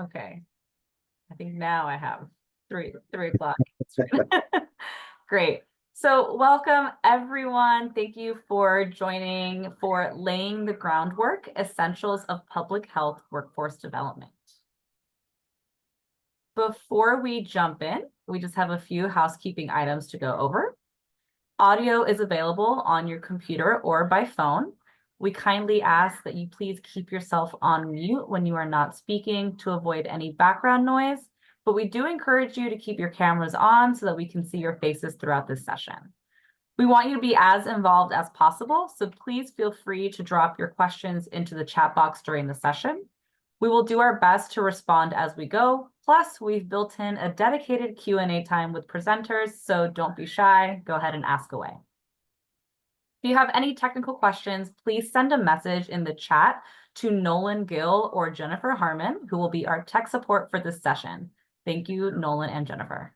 Okay. I think now I have three o'clock. Great. So welcome everyone. Thank you for joining for Laying the Groundwork, Essentials of Public Health Workforce Development. Before we jump in, we just have a few housekeeping items to go over. Audio is available on your computer or by phone. We kindly ask that you please keep yourself on mute when you are not speaking to avoid any background noise, but we do encourage you to keep your cameras on so that we can see your faces throughout this session. We want you to be as involved as possible, so please feel free to drop your questions into the chat box during the session. We will do our best to respond as we go. Plus, we've built in a dedicated Q&A time with presenters, so don't be shy. Go ahead and ask away. If you have any technical questions, please send a message in the chat to Nolan Gill or Jennifer Harmon, who will be our tech support for this session. Thank you, Nolan and Jennifer.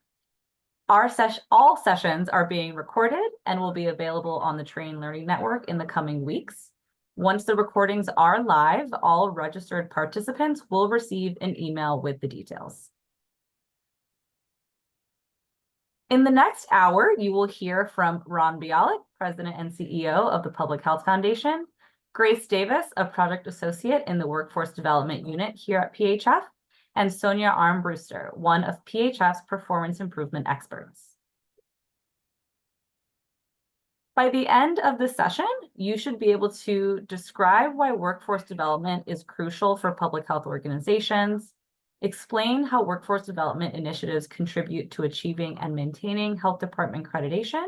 All sessions are being recorded and will be available on the Train Learning Network in the coming weeks. Once the recordings are live, all registered participants will receive an email with the details. In the next hour, you will hear from Ron Bialik, President and CEO of the Public Health Foundation, Grace Davis, a Project Associate in the Workforce Development Unit here at PHF, and Sonia Armbruster, one of PHF's performance improvement experts. By the end of the session, you should be able to describe why workforce development is crucial for public health organizations, explain how workforce development initiatives contribute to achieving and maintaining health department accreditation,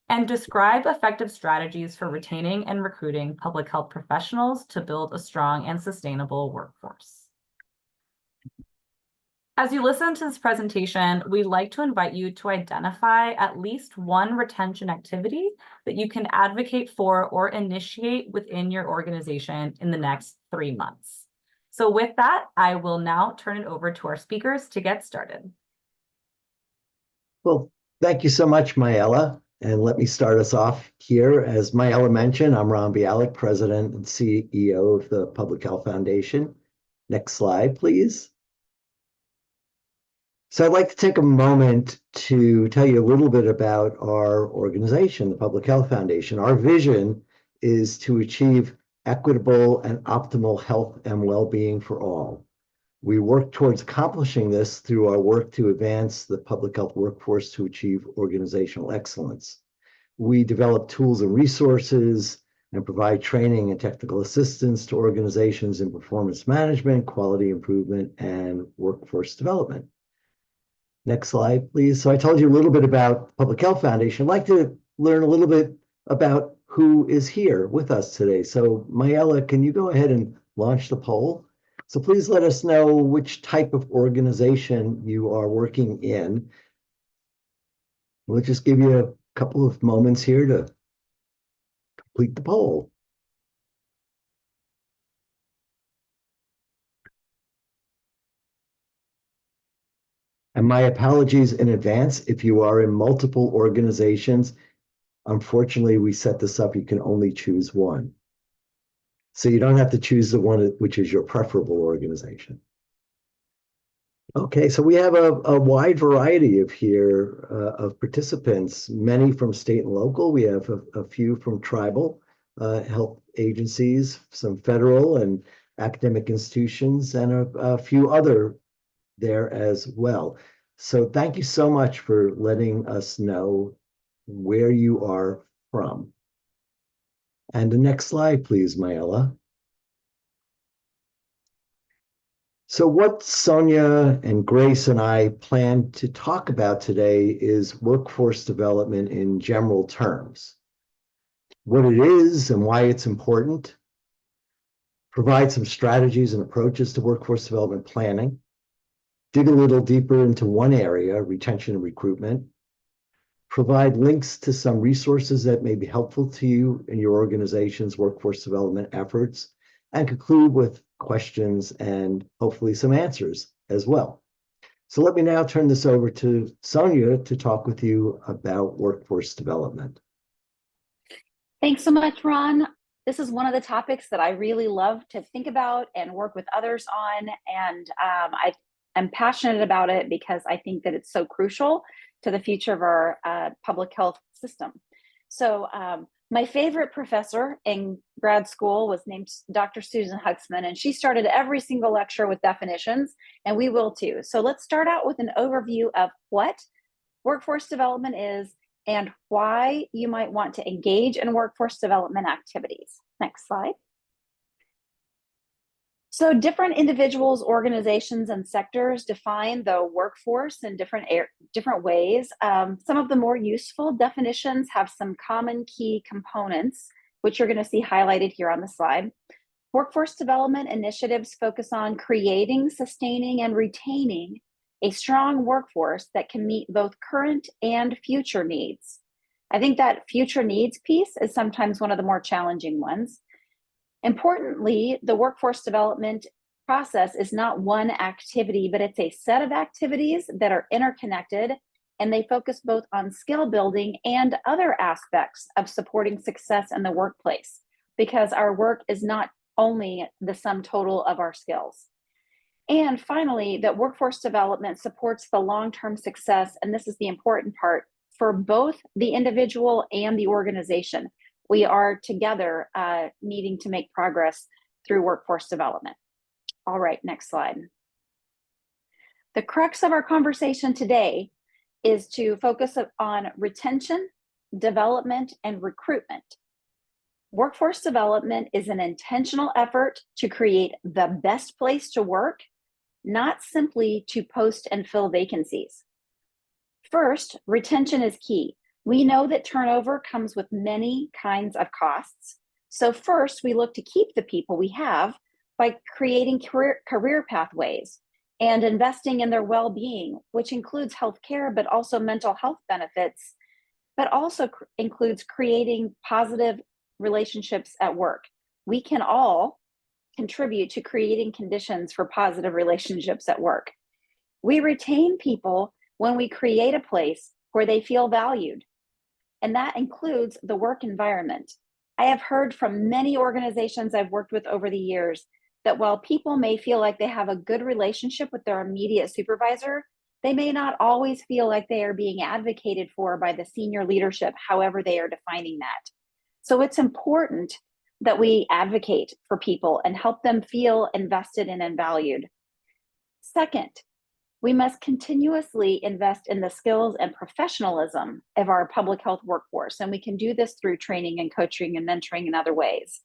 and describe effective strategies for retaining and recruiting public health professionals to build a strong and sustainable workforce. As you listen to this presentation, we'd like to invite you to identify at least one retention activity that you can advocate for or initiate within your organization in the next 3 months. So with that, I will now turn it over to our speakers to get started. Well, thank you so much, Mayella. And let me start us off here. As Mayella mentioned, I'm Ron Bialik, President and CEO of the Public Health Foundation. Next slide, please. So I'd like to take a moment to tell you a little bit about our organization, the Public Health Foundation. Our vision is to achieve equitable and optimal health and well-being for all. We work towards accomplishing this through our work to advance the public health workforce to achieve organizational excellence. We develop tools and resources and provide training and technical assistance to organizations in performance management, quality improvement, and workforce development. Next slide, please. So I told you a little bit about the Public Health Foundation. I'd like to learn a little bit about who is here with us today. So Mayella, can you go ahead and launch the poll? So please let us know which type of organization you are working in. We'll just give you a couple of moments here to complete the poll. And my apologies in advance if you are in multiple organizations. Unfortunately, we set this up, you can only choose one. So you don't have to choose the one which is your preferable organization. Okay, so we have a wide variety of participants, many from state and local. We have a few from tribal health agencies, some federal and academic institutions, and a few other there as well. So thank you so much for letting us know where you are from. And the next slide, please, Mayella. So what Sonia and Grace and I plan to talk about today is workforce development in general terms. What it is and why it's important, provide some strategies and approaches to workforce development planning, dig a little deeper into one area, retention and recruitment, provide links to some resources that may be helpful to you in your organization's workforce development efforts, and conclude with questions and hopefully some answers as well. So let me now turn this over to Sonia to talk with you about workforce development. Thanks so much, Ron. This is one of the topics that I really love to think about and work with others on. And I'm passionate about it because I think that it's so crucial to the future of our public health system. So my favorite professor in grad school was named Dr. Susan Huxman, and she started every single lecture with definitions, and we will too. So let's start out with an overview of what workforce development is and why you might want to engage in workforce development activities. Next slide. So different individuals, organizations, and sectors define the workforce in different ways. Some of the more useful definitions have some common key components, which you're going to see highlighted here on the slide. Workforce development initiatives focus on creating, sustaining, and retaining a strong workforce that can meet both current and future needs. I think that future needs piece is sometimes one of the more challenging ones. Importantly, the workforce development process is not one activity, but it's a set of activities that are interconnected, and they focus both on skill building and other aspects of supporting success in the workplace, because our work is not only the sum total of our skills. And finally, that workforce development supports the long-term success, and this is the important part, for both the individual and the organization. We are together needing to make progress through workforce development. All right, next slide. The crux of our conversation today is to focus on retention, development, and recruitment. Workforce development is an intentional effort to create the best place to work, not simply to post and fill vacancies. First, retention is key. We know that turnover comes with many kinds of costs. So first, we look to keep the people we have by creating career pathways and investing in their well-being, which includes healthcare, but also mental health benefits, but also includes creating positive relationships at work. We can all contribute to creating conditions for positive relationships at work. We retain people when we create a place where they feel valued, and that includes the work environment. I have heard from many organizations I've worked with over the years that while people may feel like they have a good relationship with their immediate supervisor, they may not always feel like they are being advocated for by the senior leadership, however they are defining that. So it's important that we advocate for people and help them feel invested in and valued. Second, we must continuously invest in the skills and professionalism of our public health workforce, and we can do this through training and coaching and mentoring in other ways.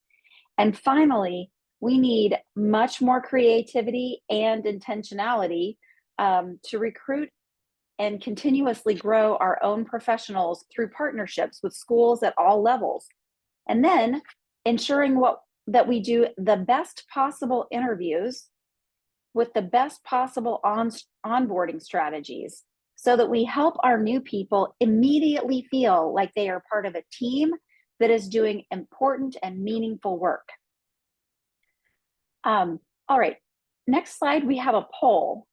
And finally, we need much more creativity and intentionality to recruit and continuously grow our own professionals through partnerships with schools at all levels. And then ensuring that we do the best possible interviews with the best possible onboarding strategies so that we help our new people immediately feel like they are part of a team that is doing important and meaningful work. All right, next slide, we have a poll.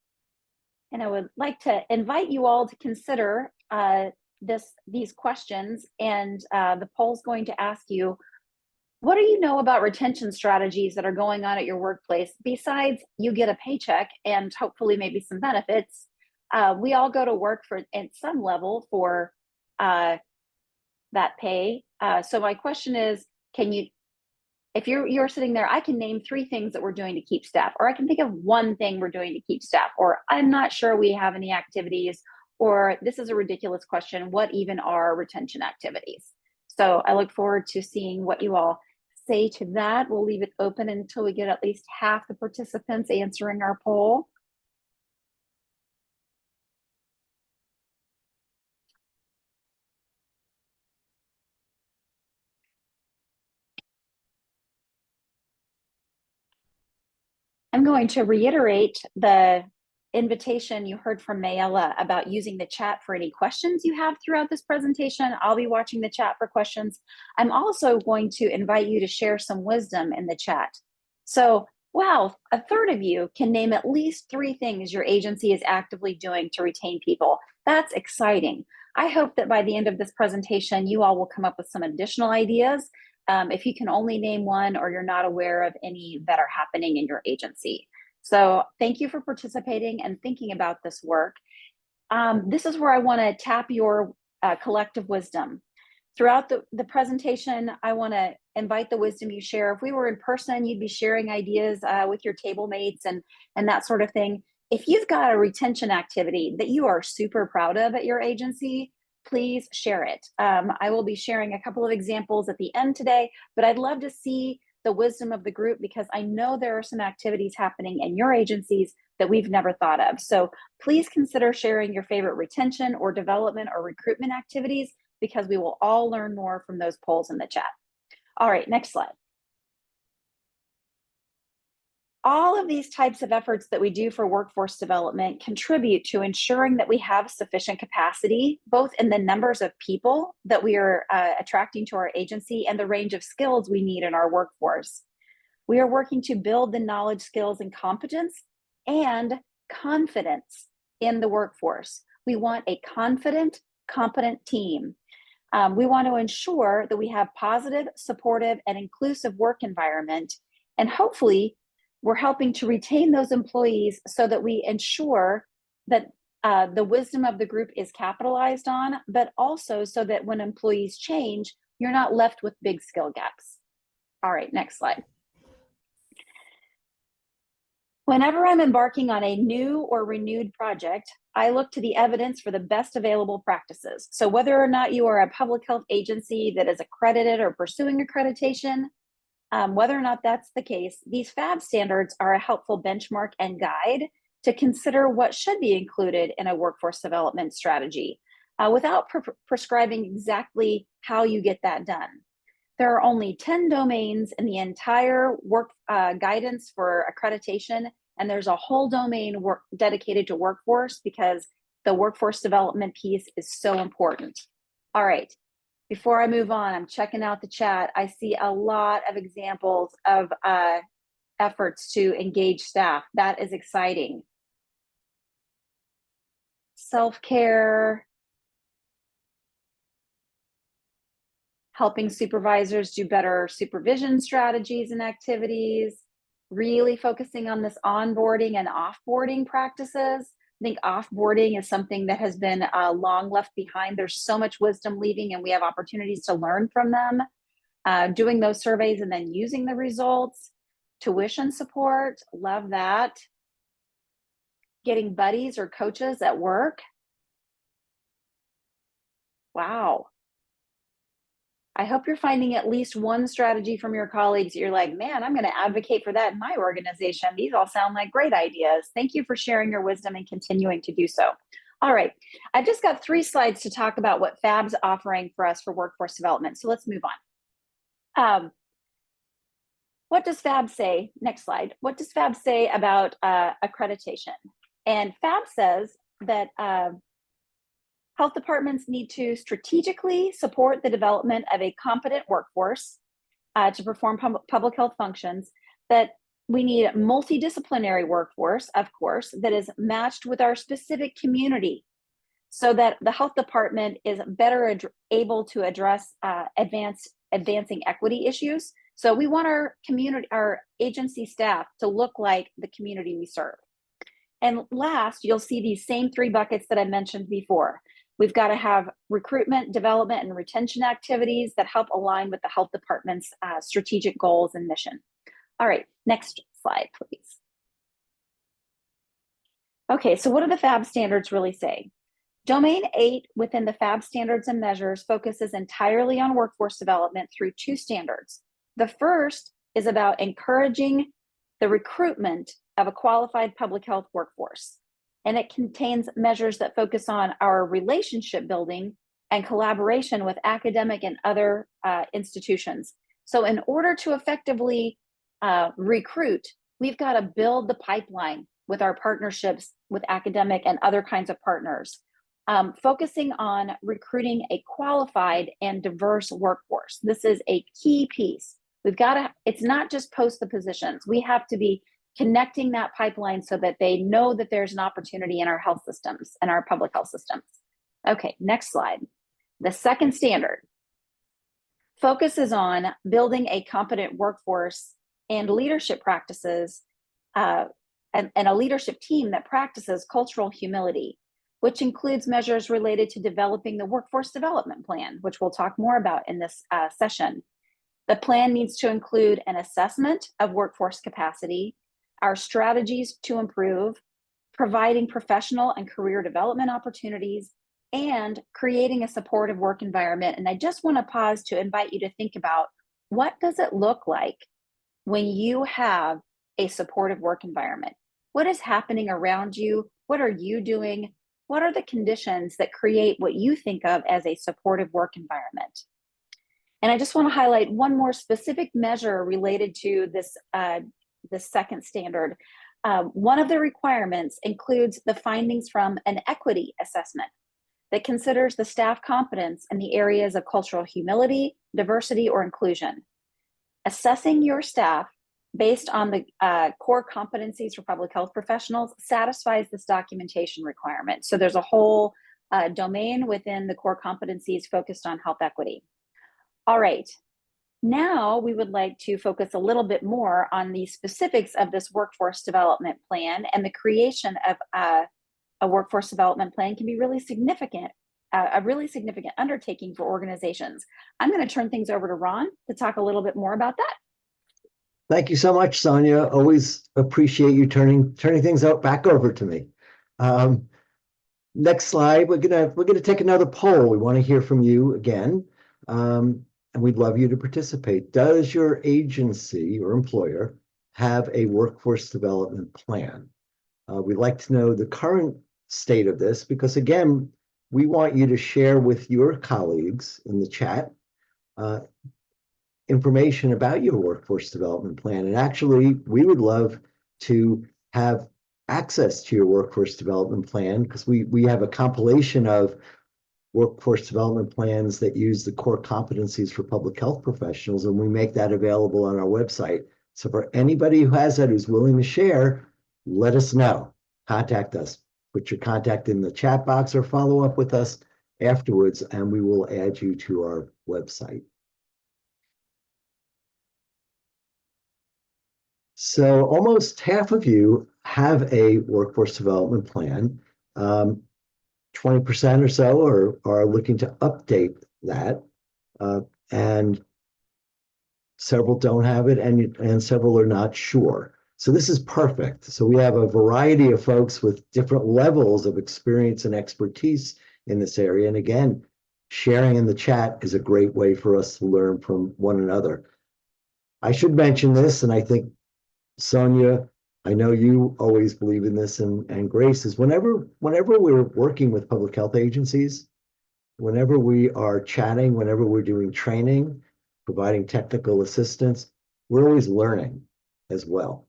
And I would like to invite you all to consider these questions, and the poll's going to ask you, what do you know about retention strategies that are going on at your workplace besides you get a paycheck and hopefully maybe some benefits? We all go to work for at some level for that pay. So my question is, if you're sitting there, I can name 3 things that we're doing to keep staff, or I can think of 1 thing we're doing to keep staff, or I'm not sure we have any activities, or this is a ridiculous question, what even are retention activities? So I look forward to seeing what you all say to that. We'll leave it open until we get at least half the participants answering our poll. I'm going to reiterate the invitation you heard from Mayella about using the chat for any questions you have throughout this presentation. I'll be watching the chat for questions. I'm also going to invite you to share some wisdom in the chat. So, wow, a third of you can name at least 3 things your agency is actively doing to retain people. That's exciting. I hope that by the end of this presentation, you all will come up with some additional ideas if you can only name one or you're not aware of any that are happening in your agency. So thank you for participating and thinking about this work. This is where I want to tap your collective wisdom. Throughout the presentation, I want to invite the wisdom you share. If we were in person, you'd be sharing ideas with your table mates and that sort of thing. If you've got a retention activity that you are super proud of at your agency, please share it. I will be sharing a couple of examples at the end today, but I'd love to see the wisdom of the group because I know there are some activities happening in your agencies that we've never thought of. So please consider sharing your favorite retention or development or recruitment activities because we will all learn more from those polls in the chat. All right, next slide. All of these types of efforts that we do for workforce development contribute to ensuring that we have sufficient capacity, both in the numbers of people that we are attracting to our agency and the range of skills we need in our workforce. We are working to build the knowledge, skills, and competence and confidence in the workforce. We want a confident, competent team. We want to ensure that we have positive, supportive, and inclusive work environment. And hopefully, we're helping to retain those employees so that we ensure that the wisdom of the group is capitalized on, but also so that when employees change, you're not left with big skill gaps. All right, next slide. Whenever I'm embarking on a new or renewed project, I look to the evidence for the best available practices. So whether or not you are a public health agency that is accredited or pursuing accreditation, whether or not that's the case, these FAB standards are a helpful benchmark and guide to consider what should be included in a workforce development strategy without prescribing exactly how you get that done. There are only 10 domains in the entire work guidance for accreditation, and there's a whole domain dedicated to workforce because the workforce development piece is so important. All right, before I move on, I'm checking out the chat. I see a lot of examples of efforts to engage staff. That is exciting. Self-care, helping supervisors do better supervision strategies and activities, really focusing on this onboarding and offboarding practices. I think offboarding is something that has been long left behind. There's so much wisdom leaving and we have opportunities to learn from them. Doing those surveys and then using the results. Tuition support, love that. Getting buddies or coaches at work. Wow. I hope you're finding at least one strategy from your colleagues. You're like, man, I'm going to advocate for that in my organization. These all sound like great ideas. Thank you for sharing your wisdom and continuing to do so. All right, I've just got 3 slides to talk about what FAB's offering for us for workforce development. So let's move on. What does FAB say? Next slide. What does FAB say about accreditation? And FAB says that health departments need to strategically support the development of a competent workforce to perform public health functions, that we need a multidisciplinary workforce, of course, that is matched with our specific community so that the health department is better able to address advancing equity issues. So we want our agency staff to look like the community we serve. And last, you'll see these same 3 buckets that I mentioned before. We've got to have recruitment, development, and retention activities that help align with the health department's strategic goals and mission. All right, next slide, please. Okay, so what do the FAB standards really say? Domain 8 within the FAB standards and measures focuses entirely on workforce development through 2 standards. The first is about encouraging the recruitment of a qualified public health workforce. And it contains measures that focus on our relationship building and collaboration with academic and other institutions. So in order to effectively recruit, we've got to build the pipeline with our partnerships with academic and other kinds of partners, focusing on recruiting a qualified and diverse workforce. This is a key piece. We've got to, it's not just post the positions. We have to be connecting that pipeline so that they know that there's an opportunity in our health systems and our public health systems. Okay, next slide. The second standard. focuses on building a competent workforce and leadership practices, and a leadership team that practices cultural humility, which includes measures related to developing the workforce development plan, which we'll talk more about in this session. The plan needs to include an assessment of workforce capacity, our strategies to improve, providing professional and career development opportunities, and creating a supportive work environment. And I just want to pause to invite you to think about, what does it look like when you have a supportive work environment? What is happening around you? What are you doing? What are the conditions that create what you think of as a supportive work environment? And I just want to highlight one more specific measure related to this, this second standard. One of the requirements includes the findings from an equity assessment that considers the staff competence in the areas of cultural humility, diversity, or inclusion. Assessing your staff based on the core competencies for public health professionals satisfies this documentation requirement. So there's a whole domain within the core competencies focused on health equity. All right, now we would like to focus a little bit more on the specifics of this workforce development plan, and the creation of a workforce development plan can be really significant, a really significant undertaking for organizations. I'm going to turn things over to Ron to talk a little bit more about that. Thank you so much, Sonia. Always appreciate you turning things back over to me. Next slide. We're gonna take another poll. We want to hear from you again, and we'd love you to participate. Does your agency or employer have a workforce development plan? We'd like to know the current state of this, because again, we want you to share with your colleagues in the chat information about your workforce development plan. And actually, we would love to have access to your workforce development plan, because we have a compilation of workforce development plans that use the core competencies for public health professionals, and we make that available on our website. So for anybody who has that, who's willing to share, let us know. Contact us. Put your contact in the chat box or follow up with us afterwards, and we will add you to our website. So almost half of you have a workforce development plan. 20% or so are looking to update that, and several don't have it, and several are not sure. So this is perfect. So we have a variety of folks with different levels of experience and expertise in this area. And again, sharing in the chat is a great way for us to learn from one another. I should mention this, and I think Sonia, I know you always believe in this, and Grace, is whenever we're working with public health agencies, whenever we are chatting, whenever we're doing training, providing technical assistance, we're always learning as well.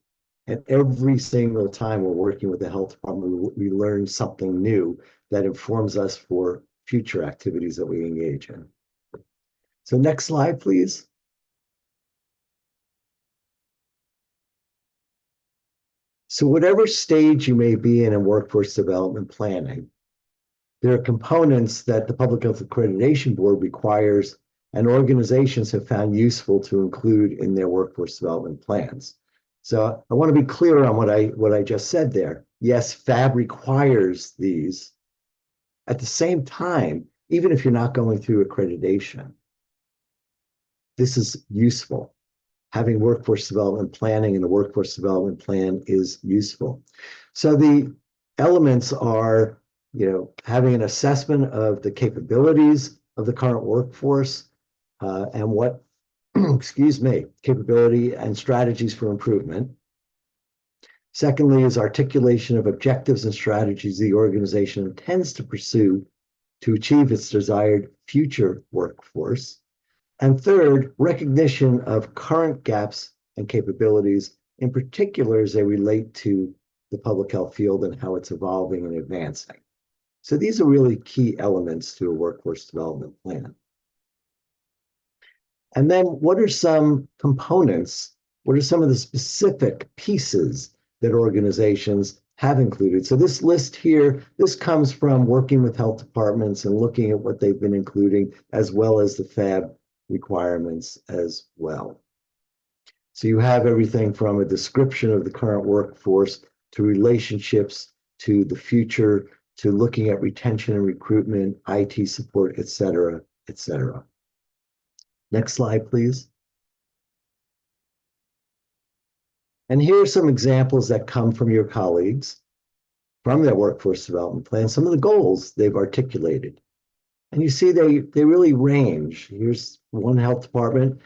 And every single time we're working with the health department, we learn something new that informs us for future activities that we engage in. So next slide, please. So whatever stage you may be in workforce development planning, there are components that the Public Health Accreditation Board requires and organizations have found useful to include in their workforce development plans. So I want to be clear on what I just said there. Yes, FAB requires these. At the same time, even if you're not going through accreditation, this is useful. Having workforce development planning and the workforce development plan is useful. So the elements are, having an assessment of the capabilities of the current workforce, and what, excuse me, capability and strategies for improvement. Secondly is articulation of objectives and strategies the organization intends to pursue to achieve its desired future workforce. And third, recognition of current gaps and capabilities, in particular as they relate to the public health field and how it's evolving and advancing. So these are really key elements to a workforce development plan. And then what are some components? What are some of the specific pieces that organizations have included? So this list here, this comes from working with health departments and looking at what they've been including, as well as the FAB requirements as well. So you have everything from a description of the current workforce to relationships to the future to looking at retention and recruitment, IT support, et cetera, et cetera. Next slide, please. And here are some examples that come from your colleagues from their workforce development plan, some of the goals they've articulated. And you see they really range. Here's one health department,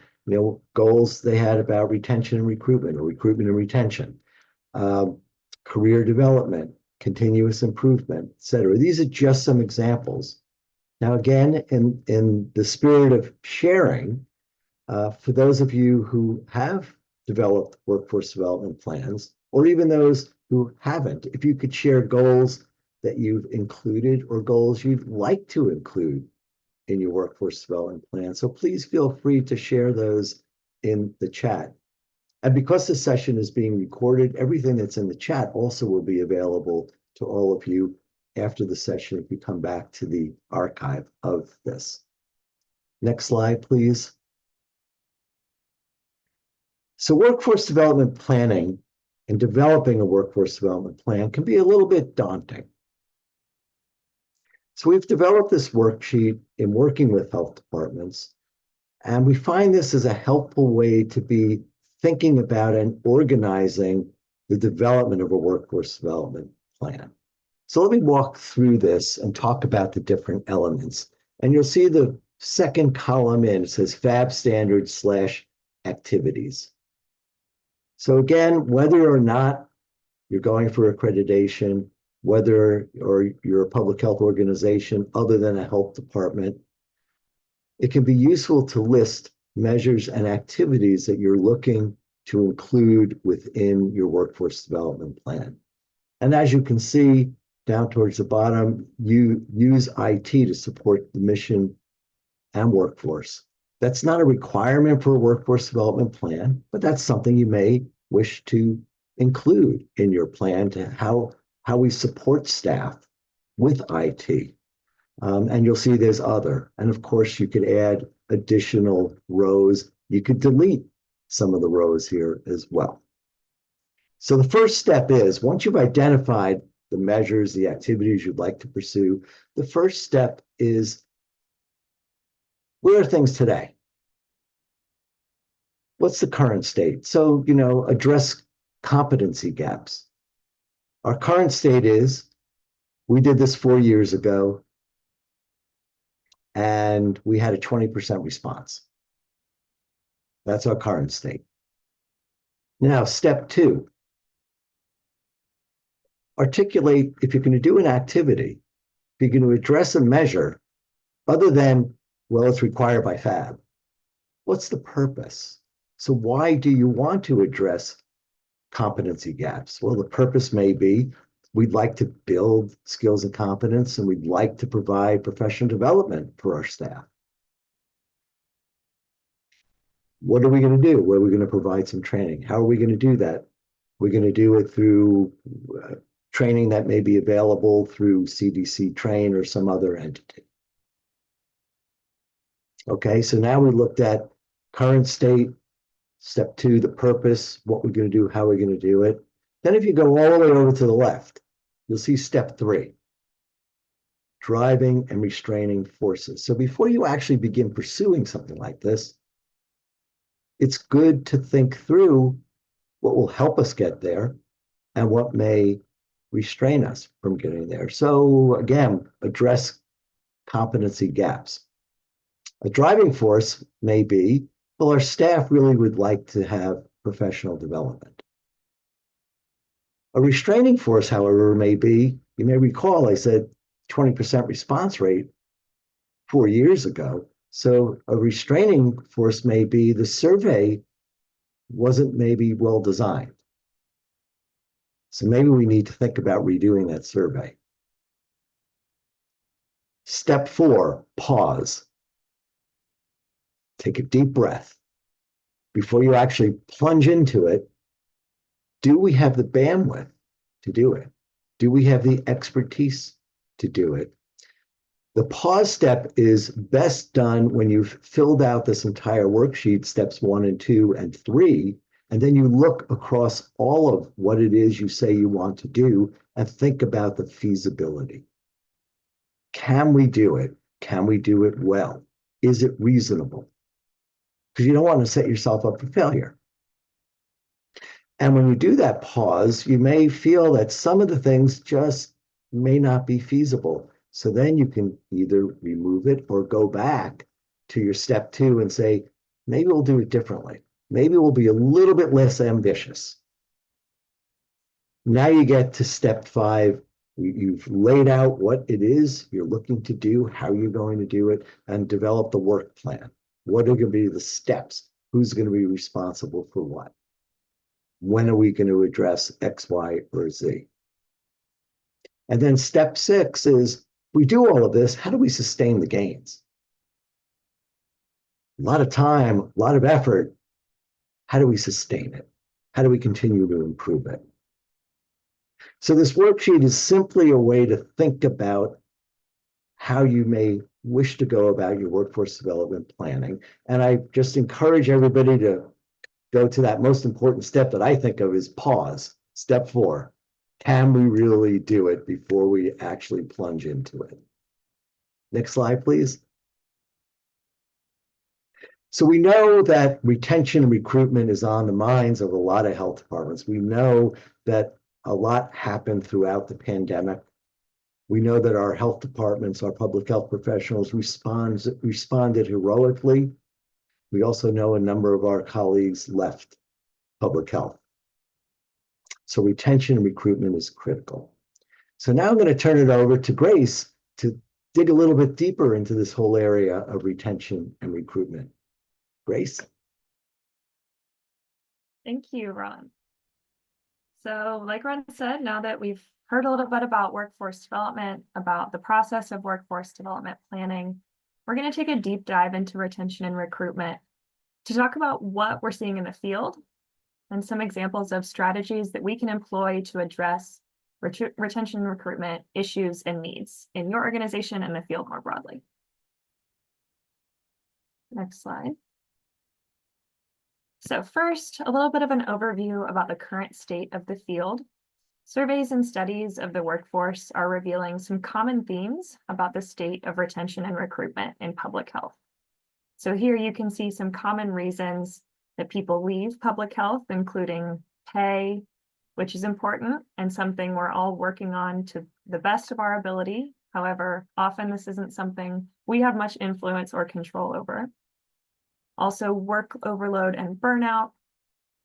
goals they had about retention and recruitment, or recruitment and retention, career development, continuous improvement, et cetera. These are just some examples. Now, again, in the spirit of sharing, for those of you who have developed workforce development plans, or even those who haven't, if you could share goals that you've included or goals you'd like to include in your workforce development plan. So please feel free to share those in the chat. And because this session is being recorded, everything that's in the chat also will be available to all of you after the session if you come back to the archive of this. Next slide, please. So workforce development planning and developing a workforce development plan can be a little bit daunting. So we've developed this worksheet in working with health departments, and we find this as a helpful way to be thinking about and organizing the development of a workforce development plan. So let me walk through this and talk about the different elements. And you'll see the second column in, it says FAB standards / activities. So again, whether or not you're going for accreditation, whether or you're a public health organization other than a health department, it can be useful to list measures and activities that you're looking to include within your workforce development plan. And as you can see down towards the bottom, you use IT to support the mission and workforce. That's not a requirement for a workforce development plan, but that's something you may wish to include in your plan to how we support staff with IT. And you'll see there's other. And of course, you could add additional rows. You could delete some of the rows here as well. So the first step is, once you've identified the measures, the activities you'd like to pursue, the first step is, where are things today? What's the current state? So, address competency gaps. Our current state is, we did this 4 years ago, and we had a 20% response. That's our current state. Now, step 2, articulate, if you're going to do an activity, if you're going to address a measure, other than, well, it's required by FAB, what's the purpose? So why do you want to address competency gaps? Well, the purpose may be, we'd like to build skills and competence, and we'd like to provide professional development for our staff. What are we going to do? Where are we going to provide some training? How are we going to do that? We're going to do it through training that may be available through CDC Train or some other entity. Okay, so now we looked at current state, step 2, the purpose, what we're going to do, how we're going to do it. Then if you go all the way over to the left, you'll see step 3, driving and restraining forces. So before you actually begin pursuing something like this, it's good to think through what will help us get there and what may restrain us from getting there. So again, address competency gaps. A driving force may be, well, our staff really would like to have professional development. A restraining force, however, may be, you may recall I said 20% response rate 4 years ago. So a restraining force may be the survey wasn't maybe well designed. So maybe we need to think about redoing that survey. Step 4, pause. Take a deep breath. Before you actually plunge into it, do we have the bandwidth to do it? Do we have the expertise to do it? The pause step is best done when you've filled out this entire worksheet, steps 1 and 2 and 3, and then you look across all of what it is you say you want to do and think about the feasibility. Can we do it? Can we do it well? Is it reasonable? Because you don't want to set yourself up for failure. And when you do that pause, you may feel that some of the things just may not be feasible. So then you can either remove it or go back to your step 2 and say, maybe we'll do it differently. Maybe we'll be a little bit less ambitious. Now you get to step 5. You've laid out what it is you're looking to do, how you're going to do it, and develop the work plan. What are going to be the steps? Who's going to be responsible for what? When are we going to address X, Y, or Z? And then step 6 is, we do all of this, how do we sustain the gains? A lot of time, a lot of effort. How do we sustain it? How do we continue to improve it? So this worksheet is simply a way to think about how you may wish to go about your workforce development planning. And I just encourage everybody to go to that most important step that I think of is pause. Step 4. Can we really do it before we actually plunge into it? Next slide, please. So we know that retention and recruitment is on the minds of a lot of health departments. We know that a lot happened throughout the pandemic. We know that our health departments, our public health professionals responded heroically. We also know a number of our colleagues left public health. So retention and recruitment is critical. So now I'm going to turn it over to Grace to dig a little bit deeper into this whole area of retention and recruitment. Grace? Thank you, Ron. So like Ron said, now that we've heard a little bit about workforce development, about the process of workforce development planning, we're going to take a deep dive into retention and recruitment to talk about what we're seeing in the field and some examples of strategies that we can employ to address retention and recruitment issues and needs in your organization and the field more broadly. Next slide. So first, a little bit of an overview about the current state of the field. Surveys and studies of the workforce are revealing some common themes about the state of retention and recruitment in public health. So here you can see some common reasons that people leave public health, including pay, which is important and something we're all working on to the best of our ability. However, often this isn't something we have much influence or control over. Also, work overload and burnout,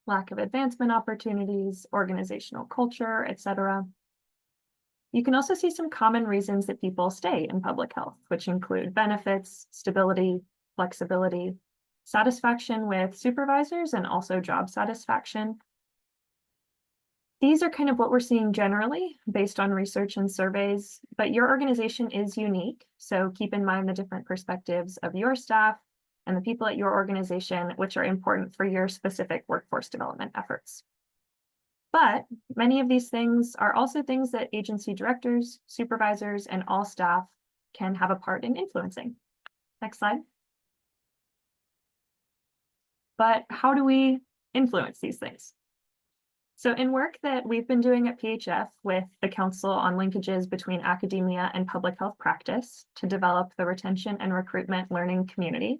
lack of advancement opportunities, organizational culture, etc. You can also see some common reasons that people stay in public health, which include benefits, stability, flexibility, satisfaction with supervisors, and also job satisfaction. These are kind of what we're seeing generally based on research and surveys, but your organization is unique. So keep in mind the different perspectives of your staff and the people at your organization, which are important for your specific workforce development efforts. But many of these things are also things that agency directors, supervisors, and all staff can have a part in influencing. Next slide. But how do we influence these things? So in work that we've been doing at PHF with the Council on Linkages between Academia and Public Health Practice to develop the retention and recruitment learning community,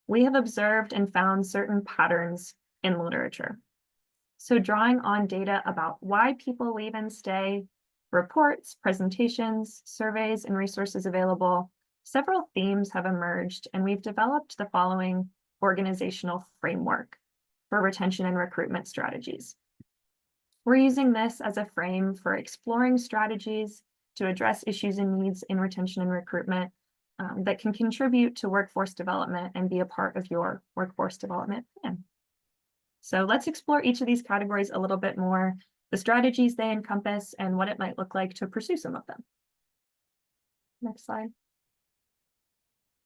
we have observed and found certain patterns in literature. So drawing on data about why people leave and stay, reports, presentations, surveys, and resources available, several themes have emerged, and we've developed the following organizational framework for retention and recruitment strategies. We're using this as a frame for exploring strategies to address issues and needs in retention and recruitment that can contribute to workforce development and be a part of your workforce development plan. So let's explore each of these categories a little bit more, the strategies they encompass, and what it might look like to pursue some of them. Next slide.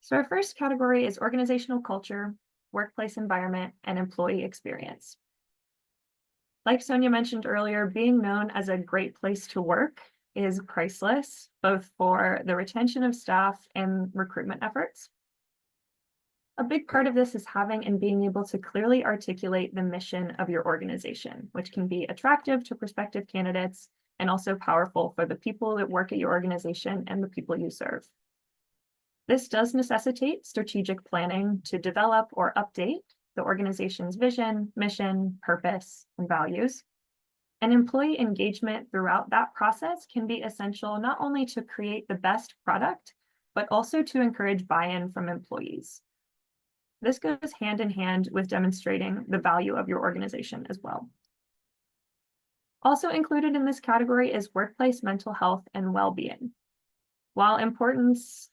So our first category is organizational culture, workplace environment, and employee experience. Like Sonia mentioned earlier, being known as a great place to work is priceless, both for the retention of staff and recruitment efforts. A big part of this is having and being able to clearly articulate the mission of your organization, which can be attractive to prospective candidates and also powerful for the people that work at your organization and the people you serve. This does necessitate strategic planning to develop or update the organization's vision, mission, purpose, and values. And employee engagement throughout that process can be essential not only to create the best product, but also to encourage buy-in from employees. This goes hand in hand with demonstrating the value of your organization as well. Also included in this category is workplace mental health and well-being. While the importance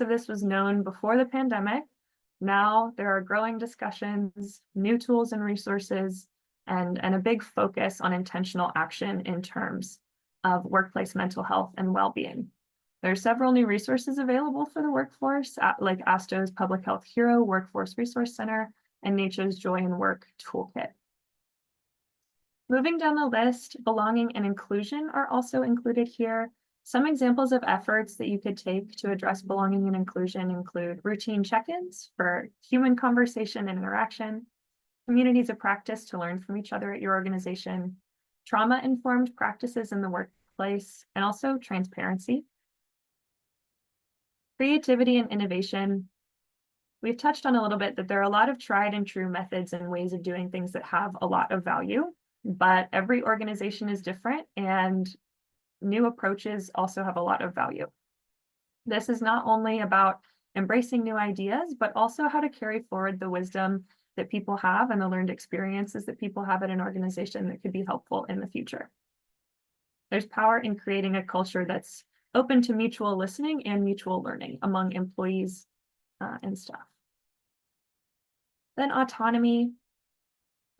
of this was known before the pandemic, now there are growing discussions, new tools and resources, and a big focus on intentional action in terms of workplace mental health and well-being. There are several new resources available for the workforce, like ASTO's Public Health Hero Workforce Resource Center and NACCHO's Joy in Work Toolkit. Moving down the list, belonging and inclusion are also included here. Some examples of efforts that you could take to address belonging and inclusion include routine check-ins for human conversation and interaction, communities of practice to learn from each other at your organization, trauma-informed practices in the workplace, and also transparency. Creativity and innovation. We've touched on a little bit that there are a lot of tried and true methods and ways of doing things that have a lot of value, but every organization is different and new approaches also have a lot of value. This is not only about embracing new ideas, but also how to carry forward the wisdom that people have and the learned experiences that people have at an organization that could be helpful in the future. There's power in creating a culture that's open to mutual listening and mutual learning among employees and staff. Then autonomy.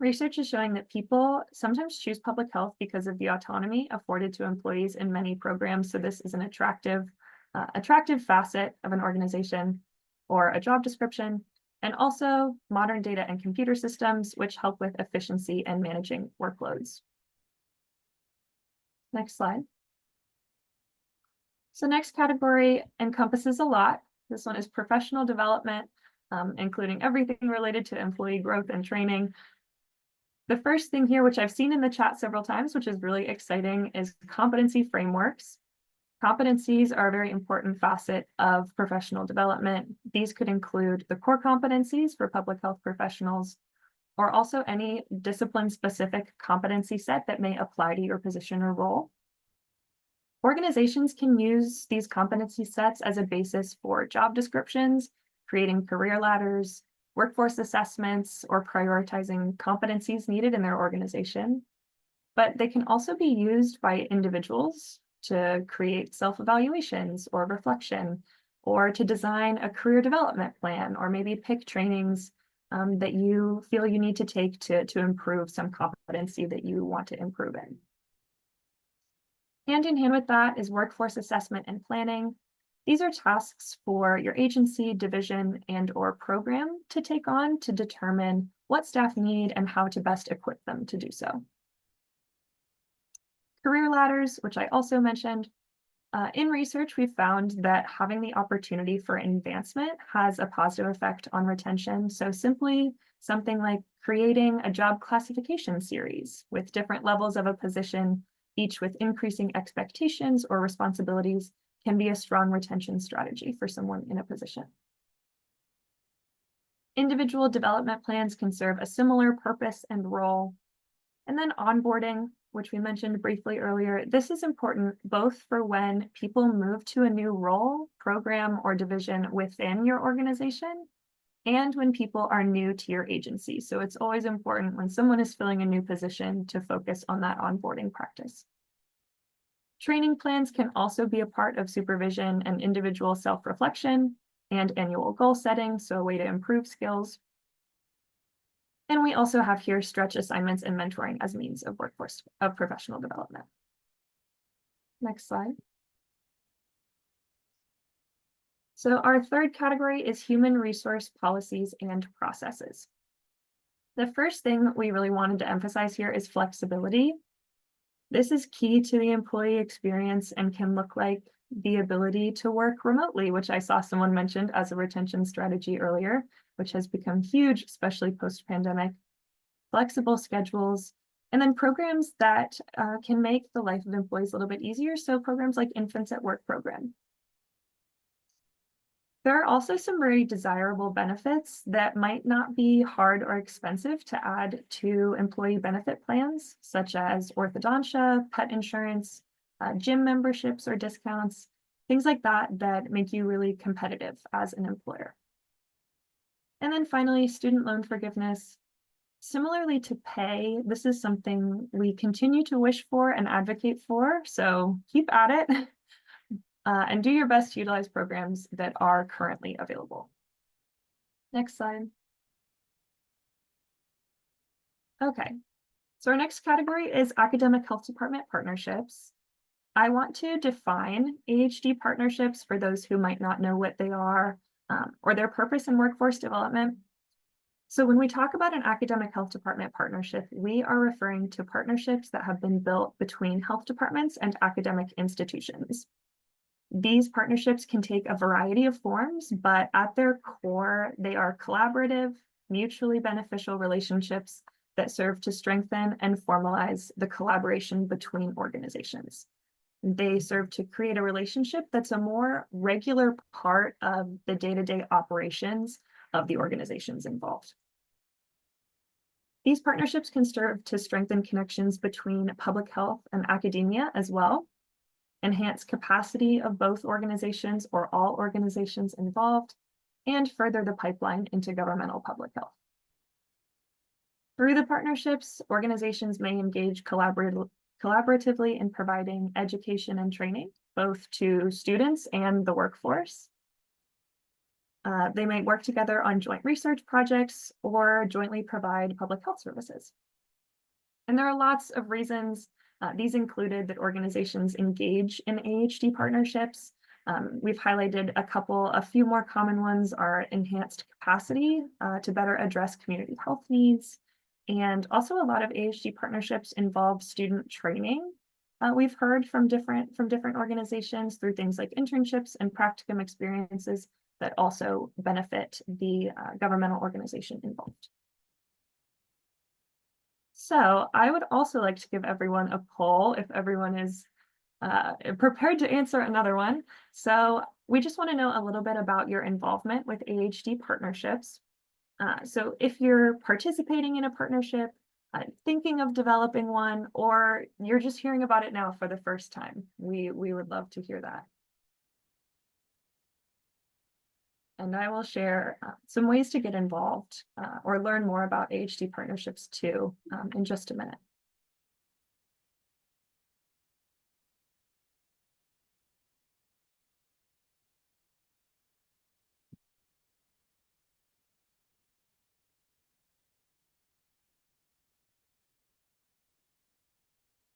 Research is showing that people sometimes choose public health because of the autonomy afforded to employees in many programs. So this is an attractive facet of an organization or a job description, and also modern data and computer systems, which help with efficiency and managing workloads. Next slide. So next category encompasses a lot. This one is professional development, including everything related to employee growth and training. The first thing here, which I've seen in the chat several times, which is really exciting, is competency frameworks. Competencies are a very important facet of professional development. These could include the core competencies for public health professionals, or also any discipline-specific competency set that may apply to your position or role. Organizations can use these competency sets as a basis for job descriptions, creating career ladders, workforce assessments, or prioritizing competencies needed in their organization. But they can also be used by individuals to create self-evaluations or reflection, or to design a career development plan, or maybe pick trainings that you feel you need to take to improve some competency that you want to improve in. Hand in hand with that is workforce assessment and planning. These are tasks for your agency, division, and/or program to take on to determine what staff need and how to best equip them to do so. Career ladders, which I also mentioned. In research, we've found that having the opportunity for advancement has a positive effect on retention. So simply something like creating a job classification series with different levels of a position, each with increasing expectations or responsibilities, can be a strong retention strategy for someone in a position. Individual development plans can serve a similar purpose and role. And then onboarding, which we mentioned briefly earlier, this is important both for when people move to a new role, program, or division within your organization, and when people are new to your agency. So it's always important when someone is filling a new position to focus on that onboarding practice. Training plans can also be a part of supervision and individual self-reflection and annual goal setting, so a way to improve skills. And we also have here stretch assignments and mentoring as means of professional development. Next slide. So our third category is human resource policies and processes. The first thing we really wanted to emphasize here is flexibility. This is key to the employee experience and can look like the ability to work remotely, which I saw someone mentioned as a retention strategy earlier, which has become huge, especially post-pandemic. Flexible schedules, and then programs that can make the life of employees a little bit easier. So programs like Infants at Work program. There are also some very desirable benefits that might not be hard or expensive to add to employee benefit plans, such as orthodontia, pet insurance, gym memberships or discounts, things like that that make you really competitive as an employer. And then finally, student loan forgiveness. Similarly to pay, this is something we continue to wish for and advocate for, so keep at it and do your best to utilize programs that are currently available. Next slide. Okay, so our next category is academic health department partnerships. I want to define AHD partnerships for those who might not know what they are or their purpose in workforce development. So when we talk about an academic health department partnership, we are referring to partnerships that have been built between health departments and academic institutions. These partnerships can take a variety of forms, but at their core, they are collaborative, mutually beneficial relationships that serve to strengthen and formalize the collaboration between organizations. They serve to create a relationship that's a more regular part of the day-to-day operations of the organizations involved. These partnerships can serve to strengthen connections between public health and academia as well, enhance capacity of both organizations or all organizations involved, and further the pipeline into governmental public health. Through the partnerships, organizations may engage collaboratively in providing education and training, both to students and the workforce. They may work together on joint research projects or jointly provide public health services. And there are lots of reasons. These included that organizations engage in AHD partnerships. We've highlighted a few more common ones are enhanced capacity to better address community health needs. And also a lot of AHD partnerships involve student training. We've heard from different organizations through things like internships and practicum experiences that also benefit the governmental organization involved. So I would also like to give everyone a poll if everyone is prepared to answer another one. So we just want to know a little bit about your involvement with AHD partnerships. So if you're participating in a partnership, thinking of developing one, or you're just hearing about it now for the first time, we would love to hear that. And I will share some ways to get involved or learn more about AHD partnerships too in just a minute.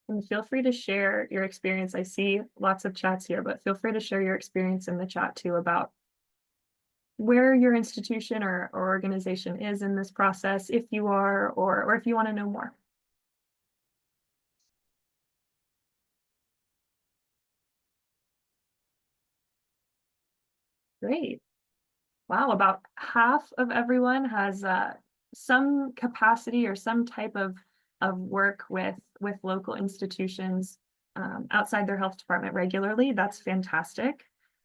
And feel free to share your experience. I see lots of chats here, but feel free to share your experience in the chat too about where your institution or organization is in this process, if you are, or if you want to know more. Great. Wow, about half of everyone has some capacity or some type of work with local institutions outside their health department regularly. That's fantastic.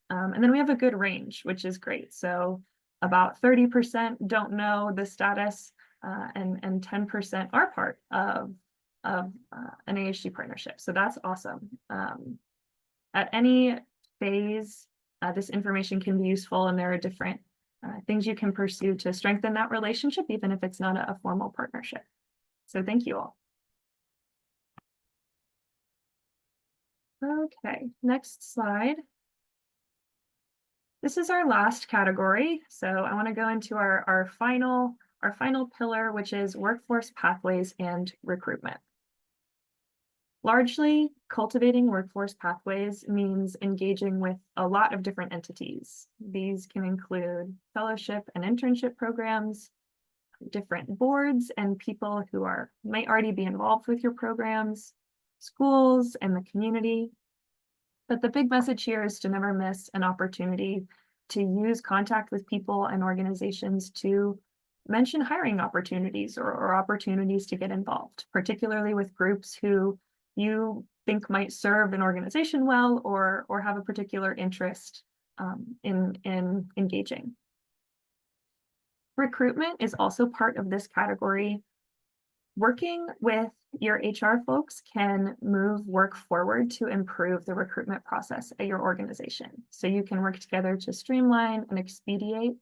And then we have a good range, which is great. So about 30% don't know the status and 10% are part of an AHD partnership. So that's awesome. At any phase, this information can be useful, and there are different things you can pursue to strengthen that relationship, even if it's not a formal partnership. So thank you all. Okay, next slide. This is our last category. So I want to go into our final pillar, which is workforce pathways and recruitment. Largely, cultivating workforce pathways means engaging with a lot of different entities. These can include fellowship and internship programs, different boards and people who might already be involved with your programs, schools, and the community. But the big message here is to never miss an opportunity to use contact with people and organizations to mention hiring opportunities or opportunities to get involved, particularly with groups who you think might serve an organization well or have a particular interest in engaging. Recruitment is also part of this category. Working with your HR folks can move work forward to improve the recruitment process at your organization. So you can work together to streamline and expedite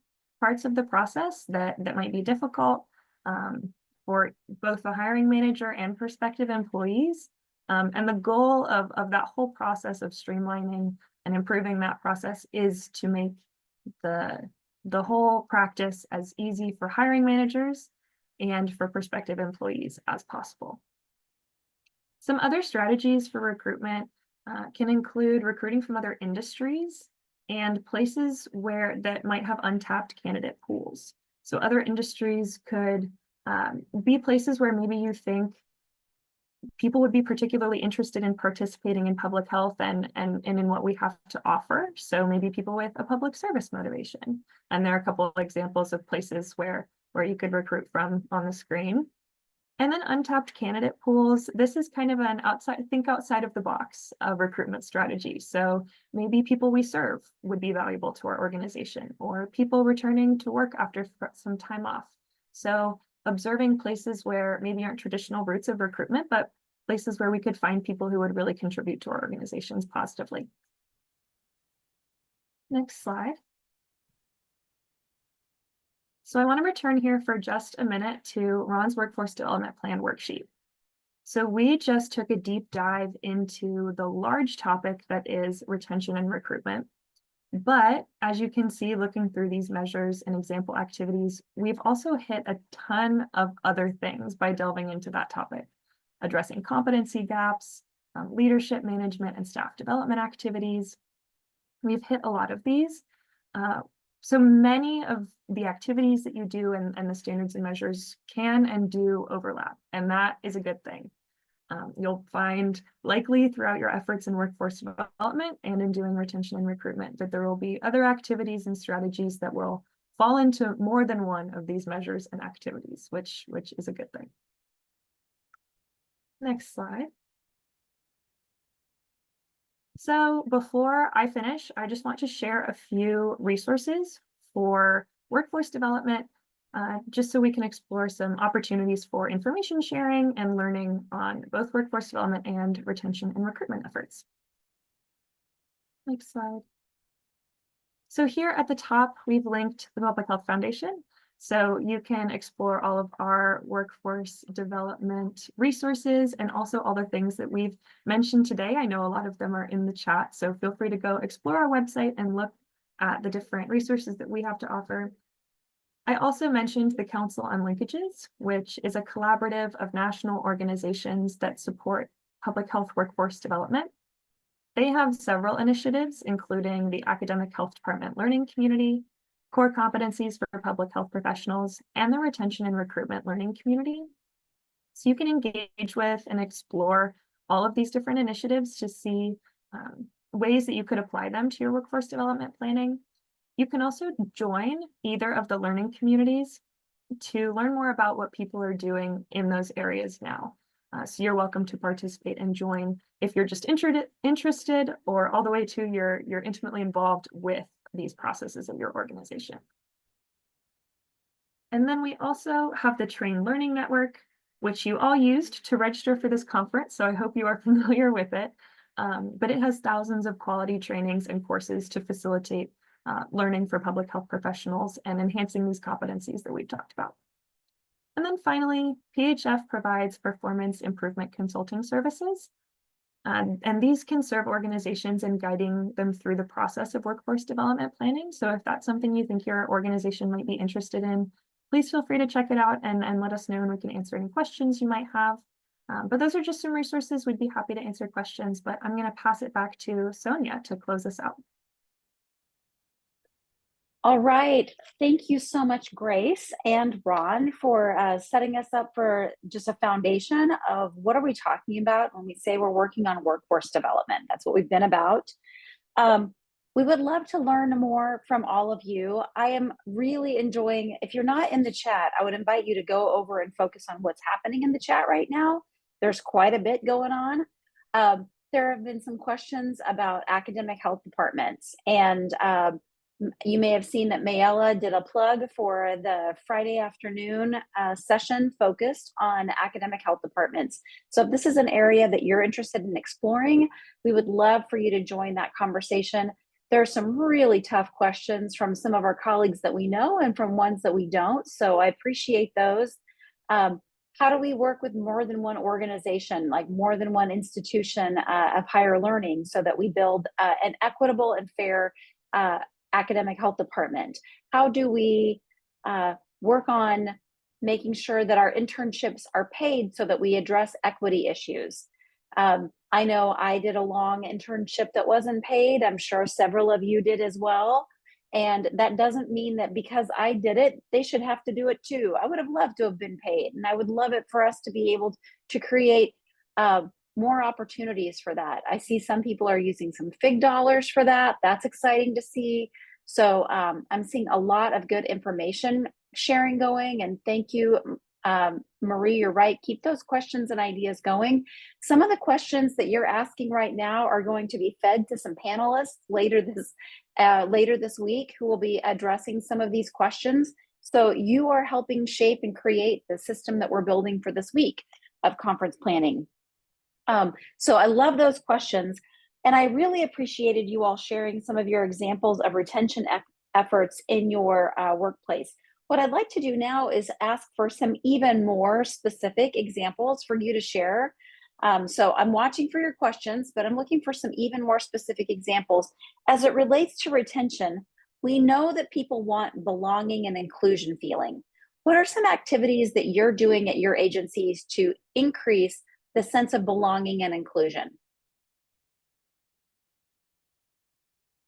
parts of the process that might be difficult for both the hiring manager and prospective employees. And the goal of that whole process of streamlining and improving that process is to make the whole practice as easy for hiring managers and for prospective employees as possible. Some other strategies for recruitment can include recruiting from other industries and places that might have untapped candidate pools. So other industries could be places where maybe you think people would be particularly interested in participating in public health and in what we have to offer. So maybe people with a public service motivation. And there are a couple of examples of places where you could recruit from on the screen. And then untapped candidate pools. This is kind of an outside of the box recruitment strategy. So maybe people we serve would be valuable to our organization, or people returning to work after some time off. So observing places where maybe aren't traditional routes of recruitment, but places where we could find people who would really contribute to our organizations positively. Next slide. So I want to return here for just a minute to Ron's Workforce Development Plan worksheet. So we just took a deep dive into the large topic that is retention and recruitment. But as you can see, looking through these measures and example activities, we've also hit a ton of other things by delving into that topic, addressing competency gaps, leadership management and staff development activities. We've hit a lot of these. So many of the activities that you do and the standards and measures can and do overlap, and that is a good thing. You'll find likely throughout your efforts in workforce development and in doing retention and recruitment that there will be other activities and strategies that will fall into more than one of these measures and activities, which is a good thing. Next slide. So before I finish, I just want to share a few resources for workforce development, just so we can explore some opportunities for information sharing and learning on both workforce development and retention and recruitment efforts. Next slide. So here at the top, we've linked the Public Health Foundation. So you can explore all of our workforce development resources and also all the things that we've mentioned today. I know a lot of them are in the chat, so feel free to go explore our website and look at the different resources that we have to offer. I also mentioned the Council on Linkages, which is a collaborative of national organizations that support public health workforce development. They have several initiatives, including the Academic Health Department Learning Community, Core Competencies for Public Health Professionals, and the Retention and Recruitment Learning Community. So you can engage with and explore all of these different initiatives to see ways that you could apply them to your workforce development planning. You can also join either of the learning communities to learn more about what people are doing in those areas now. So you're welcome to participate and join if you're just interested, or all the way to you're intimately involved with these processes of your organization. And then we also have the Train Learning Network, which you all used to register for this conference, so I hope you are familiar with it. But it has thousands of quality trainings and courses to facilitate learning for public health professionals and enhancing these competencies that we've talked about. And then finally, PHF provides performance improvement consulting services. And these can serve organizations in guiding them through the process of workforce development planning. So if that's something you think your organization might be interested in, please feel free to check it out and let us know, and we can answer any questions you might have. But those are just some resources. We'd be happy to answer questions, but I'm going to pass it back to Sonia to close us out. All right. Thank you so much, Grace and Ron, for setting us up for just a foundation of what are we talking about when we say we're working on workforce development. That's what we've been about. We would love to learn more from all of you. I am really enjoying, if you're not in the chat, I would invite you to go over and focus on what's happening in the chat right now. There's quite a bit going on. There have been some questions about academic health departments, and you may have seen that Mayella did a plug for the Friday afternoon session focused on academic health departments. So if this is an area that you're interested in exploring, we would love for you to join that conversation. There are some really tough questions from some of our colleagues that we know and from ones that we don't. So I appreciate those. How do we work with more than one organization, like more than one institution of higher learning, so that we build an equitable and fair academic health department? How do we work on making sure that our internships are paid so that we address equity issues? I know I did a long internship that wasn't paid. I'm sure several of you did as well. And that doesn't mean that because I did it, they should have to do it too. I would have loved to have been paid, and I would love it for us to be able to create more opportunities for that. I see some people are using some FIG dollars for that. That's exciting to see. So I'm seeing a lot of good information sharing going, and thank you, Marie, you're right. Keep those questions and ideas going. Some of the questions that you're asking right now are going to be fed to some panelists later this week who will be addressing some of these questions. So you are helping shape and create the system that we're building for this week of conference planning. So I love those questions. And I really appreciated you all sharing some of your examples of retention efforts in your workplace. What I'd like to do now is ask for some even more specific examples for you to share. So I'm watching for your questions, but I'm looking for some even more specific examples. As it relates to retention, we know that people want belonging and inclusion feeling. What are some activities that you're doing at your agencies to increase the sense of belonging and inclusion?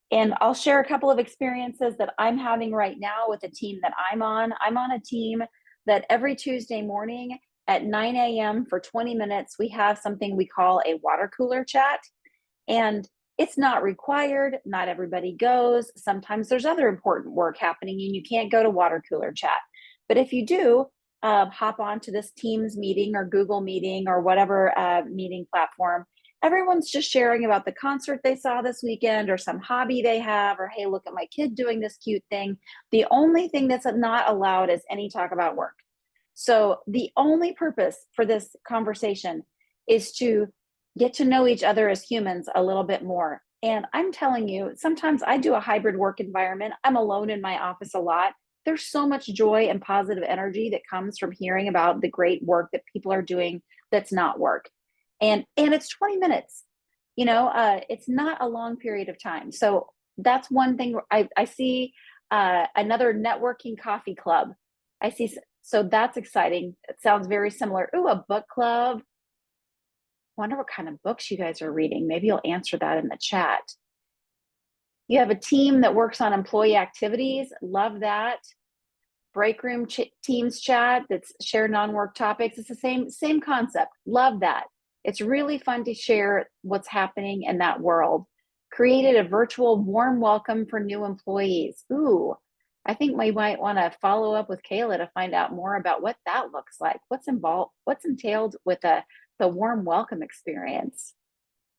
And I'll share a couple of experiences that I'm having right now with the team that I'm on. I'm on a team that every Tuesday morning at 9 a.m. for 20 minutes, we have something we call a water cooler chat. And it's not required. Not everybody goes. Sometimes there's other important work happening and you can't go to water cooler chat. But if you do, hop on to this Teams meeting or Google meeting or whatever meeting platform. Everyone's just sharing about the concert they saw this weekend or some hobby they have, or hey, look at my kid doing this cute thing. The only thing that's not allowed is any talk about work. So the only purpose for this conversation is to get to know each other as humans a little bit more. And I'm telling you, sometimes I do a hybrid work environment. I'm alone in my office a lot. There's so much joy and positive energy that comes from hearing about the great work that people are doing that's not work. And it's 20 minutes, you know, it's not a long period of time. So that's one thing. I see another networking coffee club. I see, so that's exciting. It sounds very similar. Ooh, a book club. Wonder what kind of books you guys are reading. Maybe you'll answer that in the chat. You have a team that works on employee activities. Love that. Break room teams chat that's share non-work topics. It's the same concept. Love that. It's really fun to share what's happening in that world. Created a virtual warm welcome for new employees. Ooh, I think we might want to follow up with Kayla to find out more about what that looks like. What's involved, what's entailed with the warm welcome experience.